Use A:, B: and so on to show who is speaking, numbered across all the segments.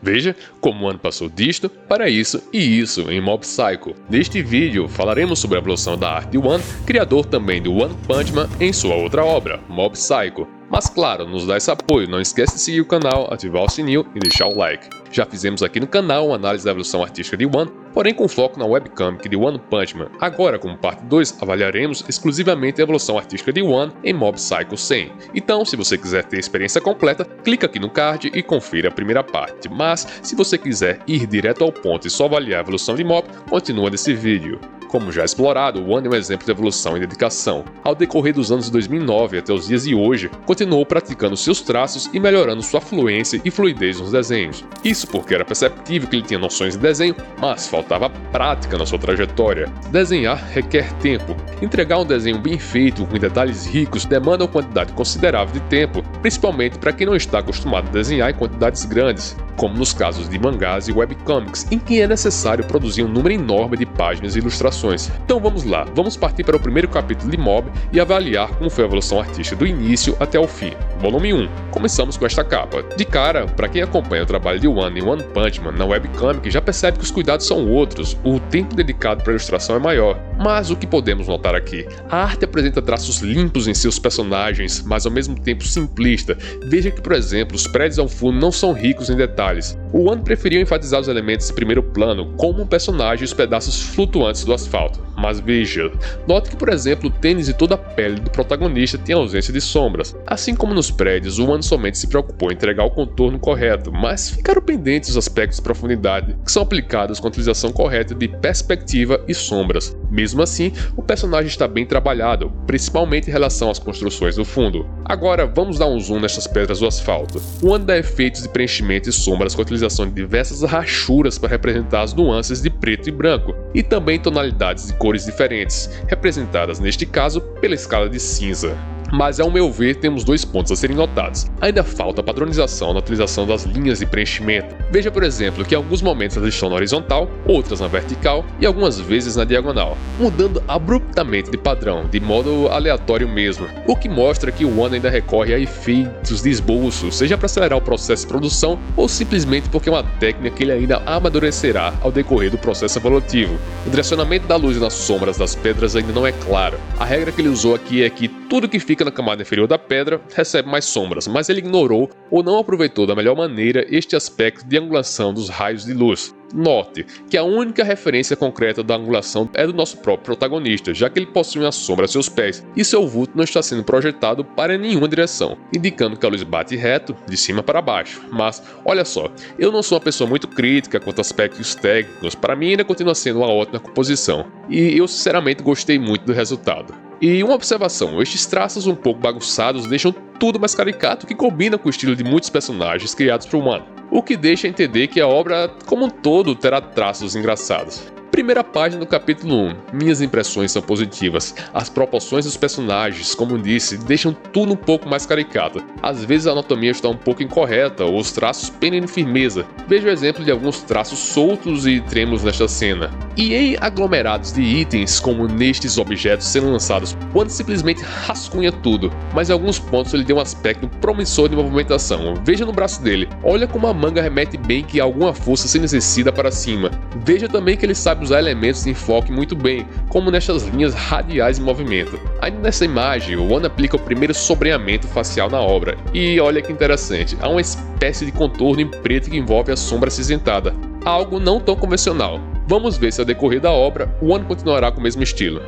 A: Veja como o One passou disto para isso e isso em Mob Psycho. Neste vídeo falaremos sobre a evolução da arte de One, criador também do One Punch Man em sua outra obra, Mob Psycho. Mas claro, nos dá esse apoio, não esquece de seguir o canal, ativar o sininho e deixar o like. Já fizemos aqui no canal uma análise da evolução artística de One, porém com foco na webcomic de One Punch Man. Agora, como parte 2, avaliaremos exclusivamente a evolução artística de One em Mob Psycho 100. Então, se você quiser ter a experiência completa, clica aqui no card e confira a primeira parte. Mas, se você quiser ir direto ao ponto e só avaliar a evolução de Mob, continua nesse vídeo. Como já explorado, o One é um exemplo de evolução e dedicação. Ao decorrer dos anos de 2009 até os dias de hoje, continuou praticando seus traços e melhorando sua fluência e fluidez nos desenhos. Isso porque era perceptível que ele tinha noções de desenho, mas faltava prática na sua trajetória. Desenhar requer tempo. Entregar um desenho bem feito, com detalhes ricos, demanda uma quantidade considerável de tempo, principalmente para quem não está acostumado a desenhar em quantidades grandes, como nos casos de mangás e webcomics, em que é necessário produzir um número enorme de páginas e ilustrações. Então vamos lá, vamos partir para o primeiro capítulo de Mob e avaliar como foi a evolução artística do início até o fim. Volume 1. Começamos com esta capa. De cara, para quem acompanha o trabalho de One em One Punch Man na webcomic, já percebe que os cuidados são outros, o tempo dedicado para a ilustração é maior. Mas o que podemos notar aqui? A arte apresenta traços limpos em seus personagens, mas ao mesmo tempo simplista. Veja que, por exemplo, os prédios ao fundo não são ricos em detalhes. O One preferiu enfatizar os elementos de primeiro plano, como um personagem e os pedaços flutuantes do asfalto. Mas veja, note que, por exemplo, o tênis e toda a pele do protagonista tem ausência de sombras. Assim como nos prédios, o One somente se preocupou em entregar o contorno correto, mas ficaram pendentes os aspectos de profundidade, que são aplicados com a utilização correta de perspectiva e sombras. Mesmo assim, o personagem está bem trabalhado, principalmente em relação às construções do fundo. Agora, vamos dar um zoom nestas pedras do asfalto. O One dá efeitos de preenchimento e sombras com a utilização de diversas rachuras para representar as nuances de preto e branco, e também tonalidades de cores diferentes, representadas neste caso pela escala de cinza. Mas, ao meu ver, temos dois pontos a serem notados. Ainda falta padronização na utilização das linhas de preenchimento. Veja, por exemplo, que em alguns momentos elas estão na horizontal, outras na vertical e algumas vezes na diagonal, mudando abruptamente de padrão, de modo aleatório mesmo, o que mostra que o One ainda recorre a efeitos de esboço, seja para acelerar o processo de produção ou simplesmente porque é uma técnica que ele ainda amadurecerá ao decorrer do processo evolutivo. O direcionamento da luz nas sombras das pedras ainda não é claro. A regra que ele usou aqui é que tudo que fica na camada inferior da pedra recebe mais sombras, mas ele ignorou ou não aproveitou da melhor maneira este aspecto de angulação dos raios de luz. Note que a única referência concreta da angulação é do nosso próprio protagonista, já que ele possui uma sombra a seus pés e seu vulto não está sendo projetado para nenhuma direção, indicando que a luz bate reto, de cima para baixo. Mas, olha só, eu não sou uma pessoa muito crítica quanto a aspectos técnicos, para mim ainda continua sendo uma ótima composição, e eu sinceramente gostei muito do resultado. E uma observação, estes traços um pouco bagunçados deixam tudo mais caricato que combina com o estilo de muitos personagens criados por One, o que deixa entender que a obra como um todo terá traços engraçados. Primeira página do capítulo 1. Minhas impressões são positivas. As proporções dos personagens, como disse, deixam tudo um pouco mais caricato. Às vezes a anatomia está um pouco incorreta ou os traços pendem firmeza. Veja o exemplo de alguns traços soltos e trêmulos nesta cena. E em aglomerados de itens, como nestes objetos sendo lançados, One simplesmente rascunha tudo, mas em alguns pontos ele deu um aspecto promissor de movimentação. Veja no braço dele, olha como a manga remete bem que há alguma força sendo exercida para cima. Veja também que ele sabe usar elementos de enfoque muito bem, como nestas linhas radiais em movimento. Ainda nessa imagem, o One aplica o primeiro sombreamento facial na obra, e olha que interessante, há uma espécie de contorno em preto que envolve a sombra acinzentada, algo não tão convencional. Vamos ver se ao decorrer da obra, o One continuará com o mesmo estilo.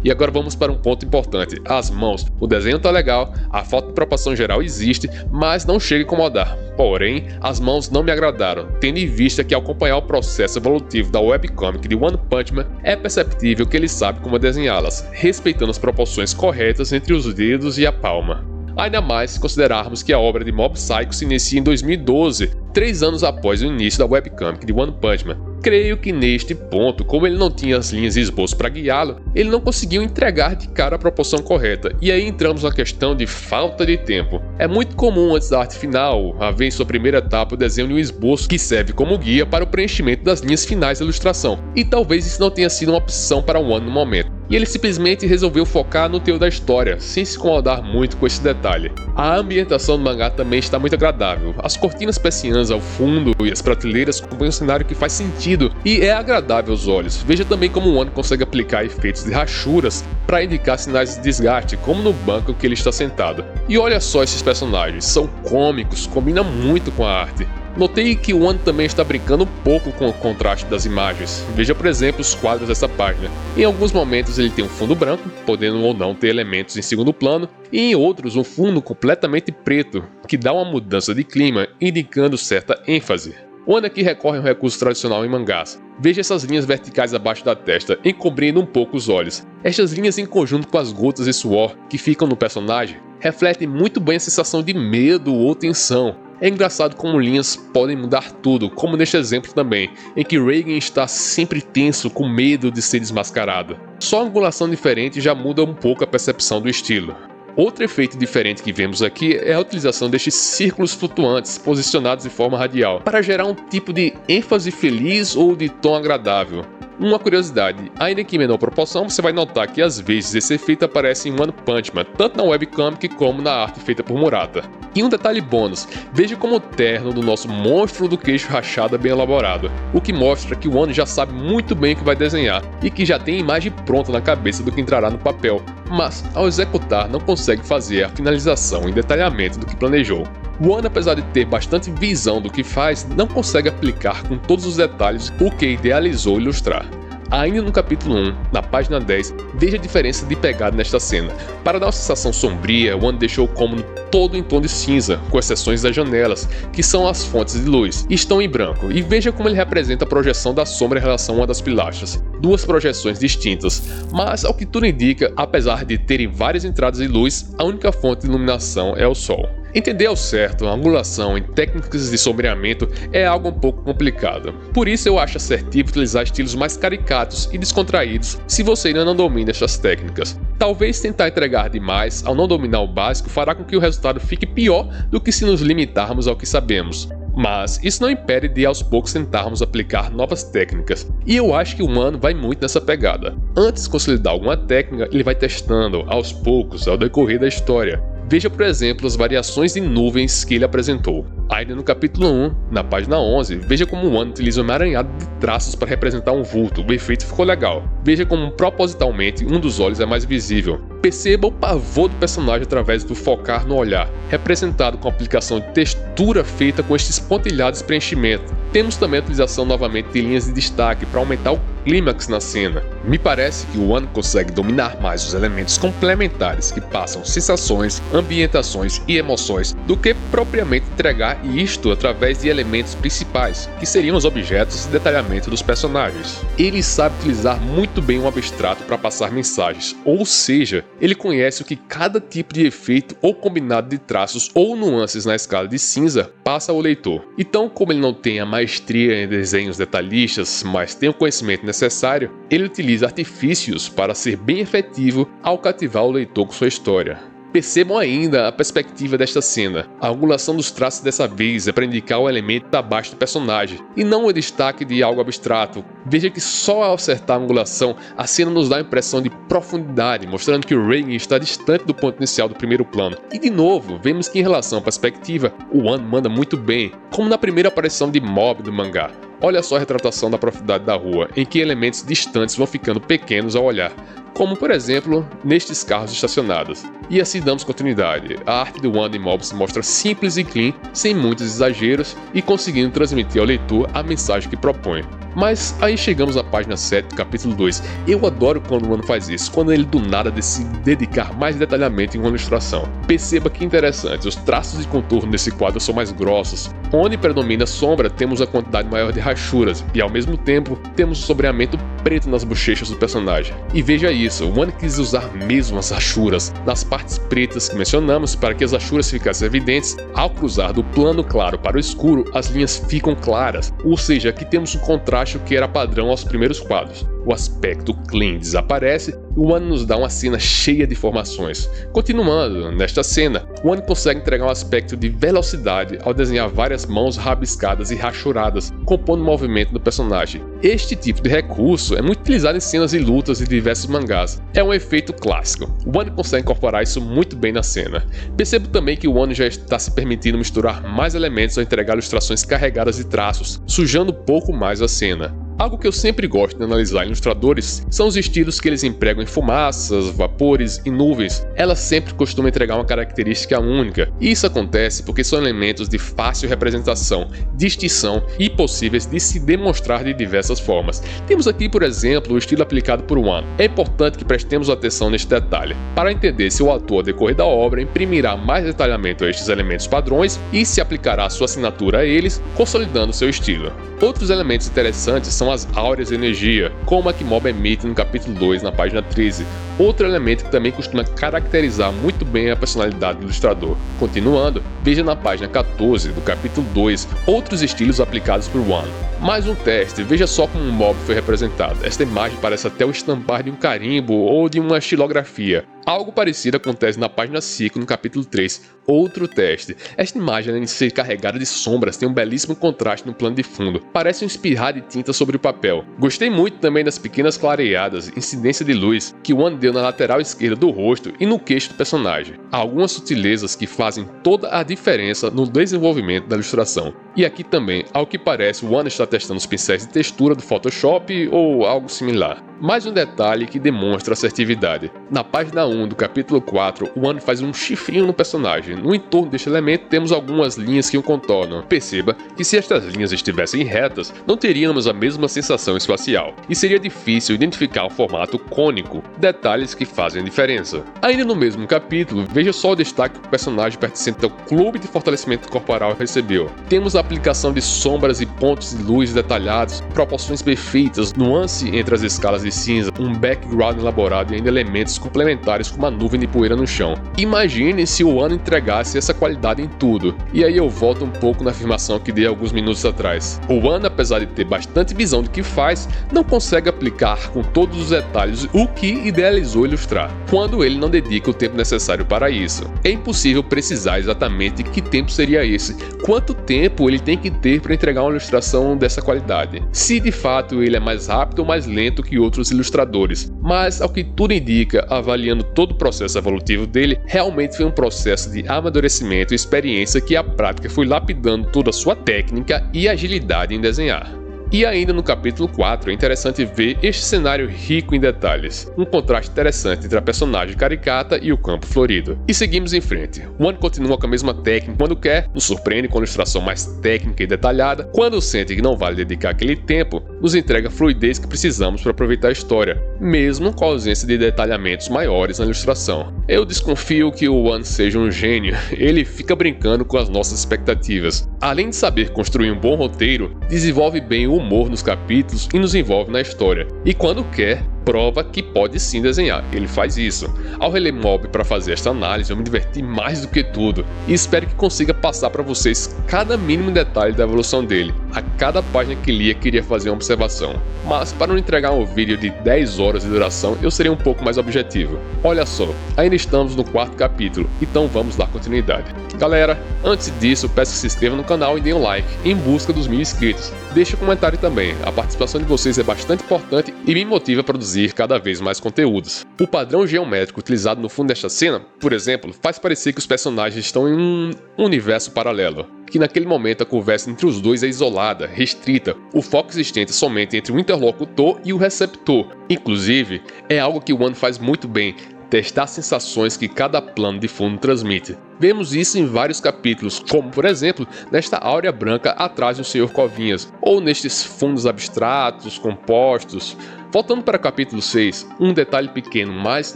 A: E agora vamos para um ponto importante, as mãos. O desenho tá legal, a falta de proporção geral existe, mas não chega a incomodar. Porém, as mãos não me agradaram, tendo em vista que ao acompanhar o processo evolutivo da webcomic de One Punch Man, é perceptível que ele sabe como desenhá-las, respeitando as proporções corretas entre os dedos e a palma. Ainda mais se considerarmos que a obra de Mob Psycho se inicia em 2012, 3 anos após o início da webcomic de One Punch Man. Creio que neste ponto, como ele não tinha as linhas e esboço para guiá-lo, ele não conseguiu entregar de cara a proporção correta, e aí entramos na questão de falta de tempo. É muito comum antes da arte final haver em sua primeira etapa o desenho de um esboço que serve como guia para o preenchimento das linhas finais da ilustração, e talvez isso não tenha sido uma opção para o One no momento. e ele simplesmente resolveu focar no teor da história, sem se incomodar muito com esse detalhe. A ambientação do mangá também está muito agradável. As cortinas persianas ao fundo e as prateleiras compõem um cenário que faz sentido e é agradável aos olhos. Veja também como o One consegue aplicar efeitos de rachuras para indicar sinais de desgaste, como no banco que ele está sentado. E olha só esses personagens, são cômicos, combinam muito com a arte. Notei que o One também está brincando um pouco com o contraste das imagens. Veja, por exemplo, os quadros dessa página. Em alguns momentos ele tem um fundo branco, podendo ou não ter elementos em segundo plano, e em outros um fundo completamente preto, que dá uma mudança de clima, indicando certa ênfase. O One aqui recorre a um recurso tradicional em mangás. Veja essas linhas verticais abaixo da testa, encobrindo um pouco os olhos. Estas linhas, em conjunto com as gotas de suor que ficam no personagem, refletem muito bem a sensação de medo ou tensão. É engraçado como linhas podem mudar tudo, como neste exemplo também, em que Reigen está sempre tenso, com medo de ser desmascarado. Só a angulação diferente já muda um pouco a percepção do estilo. Outro efeito diferente que vemos aqui é a utilização destes círculos flutuantes posicionados de forma radial, para gerar um tipo de ênfase feliz ou de tom agradável. Uma curiosidade, ainda que em menor proporção, você vai notar que às vezes esse efeito aparece em One Punch Man, tanto na webcomic como na arte feita por Murata. E um detalhe bônus, veja como o terno do nosso monstro do queixo rachado é bem elaborado, o que mostra que o One já sabe muito bem o que vai desenhar e que já tem a imagem pronta na cabeça do que entrará no papel, mas ao executar não consegue fazer a finalização e detalhamento do que planejou. O One, apesar de ter bastante visão do que faz, não consegue aplicar com todos os detalhes o que idealizou ilustrar. Ainda no capítulo 1, na página 10, veja a diferença de pegada nesta cena. Para dar uma sensação sombria, o One deixou o cômodo todo em tom de cinza, com exceções das janelas, que são as fontes de luz, e estão em branco, e veja como ele representa a projeção da sombra em relação a uma das pilastras. Duas projeções distintas, mas ao que tudo indica, apesar de terem várias entradas de luz, a única fonte de iluminação é o sol. Entender ao certo a angulação em técnicas de sombreamento é algo um pouco complicado. Por isso eu acho assertivo utilizar estilos mais caricatos e descontraídos se você ainda não domina estas técnicas. Talvez tentar entregar demais ao não dominar o básico fará com que o resultado fique pior do que se nos limitarmos ao que sabemos. Mas isso não impede de aos poucos tentarmos aplicar novas técnicas, e eu acho que o One vai muito nessa pegada. Antes de consolidar alguma técnica, ele vai testando aos poucos ao decorrer da história. Veja, por exemplo, as variações de nuvens que ele apresentou. Ainda no capítulo 1, na página 11, veja como o One utiliza um emaranhado de traços para representar um vulto, o efeito ficou legal. Veja como propositalmente um dos olhos é mais visível. Perceba o pavor do personagem através do focar no olhar, representado com a aplicação de textura feita com estes pontilhados de preenchimento. Temos também a utilização novamente de linhas de destaque para aumentar o clímax na cena. Me parece que o One consegue dominar mais os elementos complementares que passam sensações, ambientações e emoções do que propriamente entregar isto através de elementos principais, que seriam os objetos e detalhamento dos personagens. Ele sabe utilizar muito bem o abstrato para passar mensagens, ou seja, ele conhece o que cada tipo de efeito ou combinado de traços ou nuances na escala de cinza passa ao leitor. Então, como ele não tem a maestria em desenhos detalhistas, mas tem o conhecimento necessário, ele utiliza artifícios para ser bem efetivo ao cativar o leitor com sua história. Percebam ainda a perspectiva desta cena. A angulação dos traços dessa vez é para indicar o elemento abaixo do personagem, e não o destaque de algo abstrato. Veja que só ao acertar a angulação, a cena nos dá a impressão de profundidade, mostrando que o Reigen está distante do ponto inicial do primeiro plano. E de novo, vemos que em relação à perspectiva, o One manda muito bem, como na primeira aparição de Mob do mangá. Olha só a retratação da profundidade da rua, em que elementos distantes vão ficando pequenos ao olhar, como por exemplo nestes carros estacionados. E assim damos continuidade. A arte do One em Mob se mostra simples e clean, sem muitos exageros e conseguindo transmitir ao leitor a mensagem que propõe. Mas aí chegamos na página 7 do capítulo 2. Eu adoro quando o One faz isso, quando ele do nada decide dedicar mais detalhamento em uma ilustração. Perceba que interessante, os traços de contorno desse quadro são mais grossos. Onde predomina a sombra, temos a quantidade maior de rachuras, e ao mesmo tempo, temos o sombreamento preto nas bochechas do personagem. E veja isso, o One quis usar mesmo as rachuras nas partes pretas que mencionamos para que as rachuras ficassem evidentes. Ao cruzar do plano claro para o escuro, as linhas ficam claras, ou seja, aqui temos um contraste que era padrão aos primeiros quadros. o aspecto clean desaparece e o One nos dá uma cena cheia de informações. Continuando, nesta cena, o One consegue entregar um aspecto de velocidade ao desenhar várias mãos rabiscadas e rachuradas, compondo o movimento do personagem. Este tipo de recurso é muito utilizado em cenas de lutas de diversos mangás. É um efeito clássico. O One consegue incorporar isso muito bem na cena. Percebo também que o One já está se permitindo misturar mais elementos ao entregar ilustrações carregadas de traços, sujando um pouco mais a cena. Algo que eu sempre gosto de analisar em ilustradores são os estilos que eles empregam em fumaças, vapores e nuvens. Elas sempre costumam entregar uma característica única, e isso acontece porque são elementos de fácil representação, distinção e possíveis de se demonstrar de diversas formas. Temos aqui, por exemplo, o estilo aplicado por One. É importante que prestemos atenção neste detalhe, para entender se o autor, ao decorrer da obra, imprimirá mais detalhamento a estes elementos padrões e se aplicará sua assinatura a eles, consolidando seu estilo. Outros elementos interessantes são as áureas de energia, como a que Mob emite no capítulo 2, na página 13, outro elemento que também costuma caracterizar muito bem a personalidade do ilustrador. Continuando, veja na página 14 do capítulo 2 outros estilos aplicados por One. Mais um teste, veja só como um Mob foi representado. Esta imagem parece até o estampar de um carimbo ou de uma estilografia. Algo parecido acontece na página 5, no capítulo 3, outro teste. Esta imagem, além de ser carregada de sombras, tem um belíssimo contraste no plano de fundo. Parece um espirrar de tinta sobre o papel. Gostei muito também das pequenas clareadas, incidência de luz, que o One deu na lateral esquerda do rosto e no queixo do personagem. Há algumas sutilezas que fazem toda a diferença no desenvolvimento da ilustração. E aqui também, ao que parece, o One está testando os pincéis de textura do Photoshop ou algo similar. Mais um detalhe que demonstra assertividade. Na página 1 do capítulo 4, o One faz um chifrinho no personagem. No entorno deste elemento temos algumas linhas que o contornam. Perceba que se estas linhas estivessem retas, não teríamos a mesma sensação espacial, e seria difícil identificar o formato cônico, detalhes que fazem a diferença. Ainda no mesmo capítulo, veja só o destaque que o personagem pertencente ao Clube de Fortalecimento Corporal recebeu. Temos a aplicação de sombras e pontos de luz detalhados, proporções perfeitas, nuance entre as escalas de cinza, um background elaborado e ainda elementos complementares como a nuvem de poeira no chão. Imagine se o One entregasse essa qualidade em tudo. E aí eu volto um pouco na afirmação que dei alguns minutos atrás. O One, apesar de ter bastante visão do que faz, não consegue aplicar com todos os detalhes o que idealizou ilustrar, quando ele não dedica o tempo necessário para isso. É impossível precisar exatamente que tempo seria esse, quanto tempo ele tem que ter para entregar uma ilustração dessa qualidade, se de fato ele é mais rápido ou mais lento que outros ilustradores, mas ao que tudo indica, avaliando todo o processo evolutivo dele, realmente foi um processo de amadurecimento e experiência que a prática foi lapidando toda a sua técnica e agilidade em desenhar. E ainda no capítulo 4 é interessante ver este cenário rico em detalhes, um contraste interessante entre a personagem caricata e o campo florido. E seguimos em frente. One continua com a mesma técnica quando quer, nos surpreende com a ilustração mais técnica e detalhada, quando sente que não vale dedicar aquele tempo, nos entrega a fluidez que precisamos para aproveitar a história, mesmo com a ausência de detalhamentos maiores na ilustração. Eu desconfio que o One seja um gênio, ele fica brincando com as nossas expectativas. Além de saber construir um bom roteiro, desenvolve bem o humor nos capítulos e nos envolve na história. E quando quer, prova que pode sim desenhar. Ele faz isso. Ao reler Mob para fazer esta análise, eu me diverti mais do que tudo e espero que consiga passar para vocês cada mínimo detalhe da evolução dele. A cada página que lia, queria fazer uma observação. Mas para não entregar um vídeo de 10 horas de duração, eu serei um pouco mais objetivo. Olha só, ainda estamos no 4º capítulo, então vamos dar continuidade. Galera, antes disso, peço que se inscrevam no canal e deem um like em busca dos 1000 inscritos. Deixe um comentário também, a participação de vocês é bastante importante e me motiva a produzir cada vez mais conteúdos. O padrão geométrico utilizado no fundo desta cena, por exemplo, faz parecer que os personagens estão em um universo paralelo, que naquele momento a conversa entre os dois é isolada, restrita, o foco existente é somente entre o interlocutor e o receptor. Inclusive, é algo que o One faz muito bem, testar sensações que cada plano de fundo transmite. Vemos isso em vários capítulos, como por exemplo, nesta áurea branca atrás do Sr. Covinhas, ou nestes fundos abstratos, compostos. Voltando para o capítulo 6, um detalhe pequeno, mas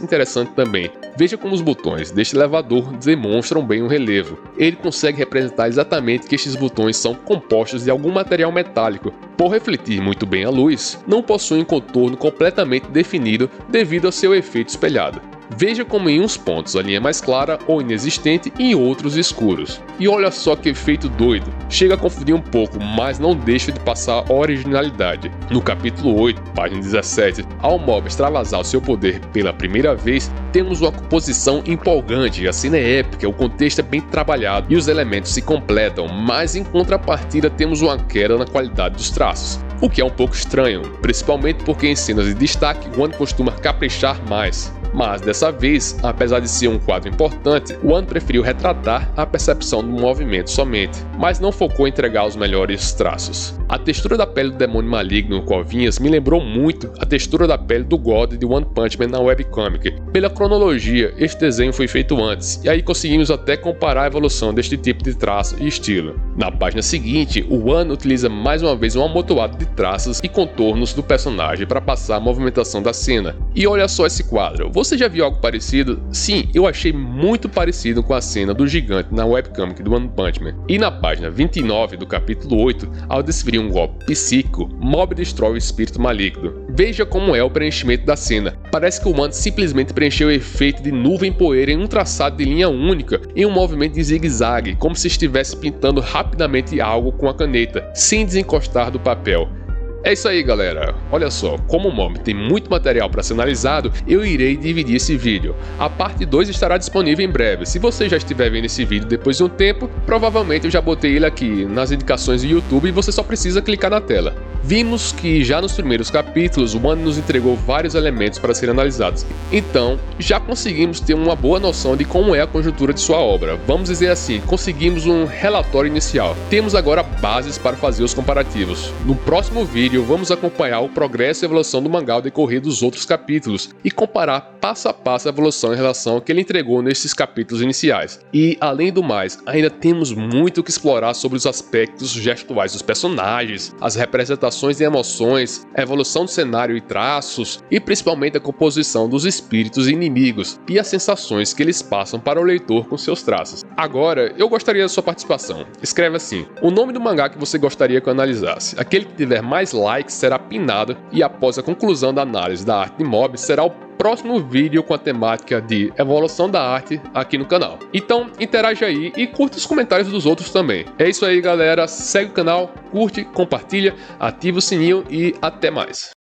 A: interessante também. Veja como os botões deste elevador demonstram bem o relevo. Ele consegue representar exatamente que estes botões são compostos de algum material metálico. Por refletir muito bem a luz, não possuem um contorno completamente definido devido ao seu efeito espelhado. Veja como em uns pontos a linha é mais clara ou inexistente e em outros escuros. E olha só que efeito doido, chega a confundir um pouco, mas não deixa de passar a originalidade. No capítulo 8, página 17, ao mob extravasar o seu poder pela primeira vez, temos uma composição empolgante, a cena é épica, o contexto é bem trabalhado e os elementos se completam, mas em contrapartida temos uma queda na qualidade dos traços. O que é um pouco estranho, principalmente porque em cenas de destaque One costuma caprichar mais. Mas dessa vez, apesar de ser um quadro importante, One preferiu retratar a percepção do movimento somente, mas não focou em entregar os melhores traços. A textura da pele do demônio maligno Covinhas me lembrou muito a textura da pele do God de One Punch Man na webcomic. Pela cronologia, este desenho foi feito antes, e aí conseguimos até comparar a evolução deste tipo de traço e estilo. Na página seguinte, o One utiliza mais uma vez um amontoado de traços e contornos do personagem para passar a movimentação da cena. E olha só esse quadro. Você já viu algo parecido? Sim, eu achei muito parecido com a cena do gigante na webcomic do One Punch Man. E na página 29 do capítulo 8, ao desferir um golpe psíquico, Mob destrói o espírito maligno. Veja como é o preenchimento da cena. Parece que o One simplesmente preencheu o efeito de nuvem poeira em um traçado de linha única, em um movimento de zigue-zague, como se estivesse pintando rapidamente algo com a caneta, sem desencostar do papel. É isso aí, galera. Olha só, como o Mob tem muito material para ser analisado, eu irei dividir esse vídeo. A parte 2 estará disponível em breve. Se você já estiver vendo esse vídeo depois de um tempo, provavelmente eu já botei ele aqui nas indicações do YouTube e você só precisa clicar na tela. Vimos que já nos primeiros capítulos o One nos entregou vários elementos para serem analisados, então já conseguimos ter uma boa noção de como é a conjuntura de sua obra. Vamos dizer assim, conseguimos um relatório inicial. Temos agora bases para fazer os comparativos. No próximo vídeo vamos acompanhar o progresso e evolução do mangá ao decorrer dos outros capítulos e comparar passo a passo a evolução em relação ao que ele entregou nesses capítulos iniciais. E além do mais, ainda temos muito que explorar sobre os aspectos gestuais dos personagens, as representações e emoções, a evolução do cenário e traços, e principalmente a composição dos espíritos e inimigos, e as sensações que eles passam para o leitor com seus traços. Agora, eu gostaria da sua participação. Escreve assim, o nome do mangá que você gostaria que eu analisasse. Aquele que tiver mais likes será pinado, e após a conclusão da análise da arte de Mob, será o próximo vídeo com a temática de evolução da arte aqui no canal. Então interage aí e curta os comentários dos outros também. É isso aí, galera, segue o canal, curte, compartilha, ativa o sininho e até mais.